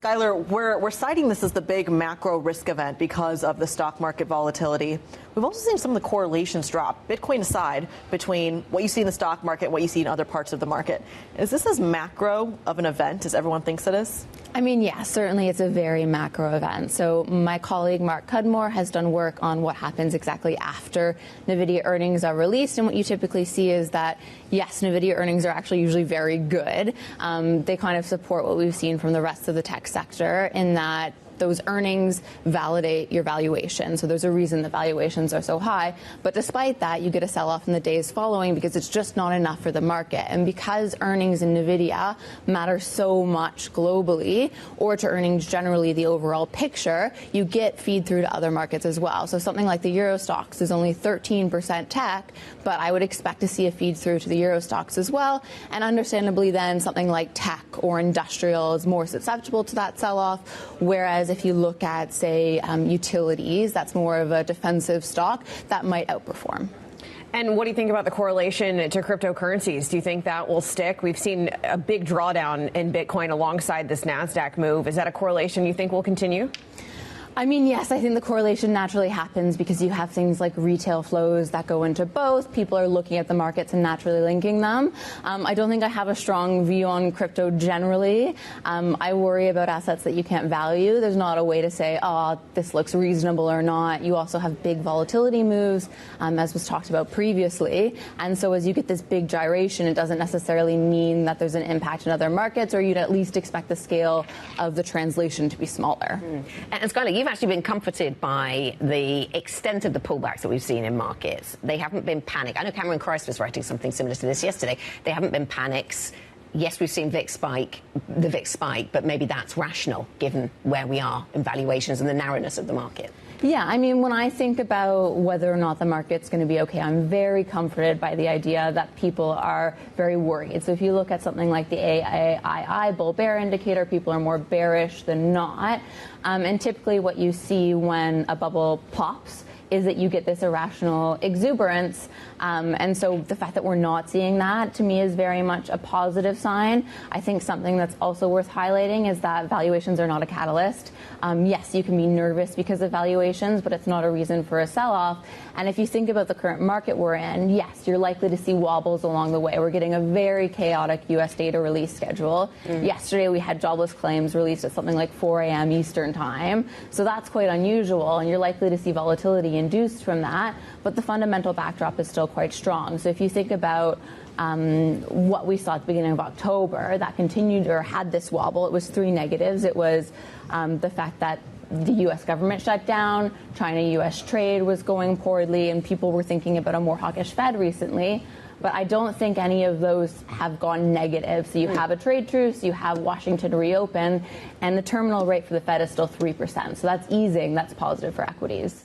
Skylar, we're citing this as the big macro risk event because of the stock market volatility. We've also seen some of the correlations drop, Bitcoin aside, between what you see in the stock market and what you see in other parts of the market. Is this as macro of an event as everyone thinks it is? I mean, yeah, certainly it's a very macro event. So my colleague Mark Cudmore has done work on what happens exactly after NVIDIA earnings are released. And what you typically see is that, yes, NVIDIA earnings are actually usually very good. They kind of support what we've seen from the rest of the tech sector in that those earnings validate your valuation. So there's a reason the valuations are so high. But despite that, you get a sell-off in the days following because it's just not enough for the market. And because earnings in NVIDIA matter so much globally, or to earnings generally, the overall picture, you get feed through to other markets as well. So something like the Euro stocks is only 13% tech, but I would expect to see a feed through to the Euro stocks as well. And understandably then, something like tech or industrial is more susceptible to that sell-off, whereas if you look at, say, utilities, that's more of a defensive stock, that might outperform. And what do you think about the correlation to cryptocurrencies? Do you think that will stick? We've seen a big drawdown in Bitcoin alongside this NASDAQ move. Is that a correlation you think will continue? I mean, yes, I think the correlation naturally happens because you have things like retail flows that go into both. People are looking at the markets and naturally linking them. I don't think I have a strong view on crypto generally. I worry about assets that you can't value. There's not a way to say, oh, this looks reasonable or not. You also have big volatility moves, as was talked about previously. And so as you get this big gyration, it doesn't necessarily mean that there's an impact in other markets, or you'd at least expect the scale of the translation to be smaller. And Skylar, you've actually been comforted by the extent of the pullbacks that we've seen in markets. They haven't been panic. I know Cameron Christ was writing something similar to this yesterday. They haven't been panics. Yes, we've seen the VIX spike, but maybe that's rational given where we are in valuations and the narrowness of the market. Yeah, I mean, when I think about whether or not the market's going to be okay, I'm very comforted by the idea that people are very worried. So if you look at something like the AII bull bear indicator, people are more bearish than not. And typically what you see when a bubble pops is that you get this irrational exuberance. And so the fact that we're not seeing that, to me, is very much a positive sign. I think something that's also worth highlighting is that valuations are not a catalyst. Yes, you can be nervous because of valuations, but it's not a reason for a sell-off. And if you think about the current market we're in, yes, you're likely to see wobbles along the way. We're getting a very chaotic U.S. data release schedule. Yesterday, we had jobless claims released at something like 4 a.m. Eastern time. So that's quite unusual, and you're likely to see volatility induced from that. But the fundamental backdrop is still quite strong. So if you think about what we saw at the beginning of October, that continued or had this wobble. It was 3 negatives. It was the fact that the U.S. government shut down, China-U.S. trade was going poorly, and people were thinking about a more hawkish Fed recently. But I don't think any of those have gone negative. So you have a trade truce, you have Washington reopen, and the terminal rate for the Fed is still 3%. So that's easing, that's positive for equities.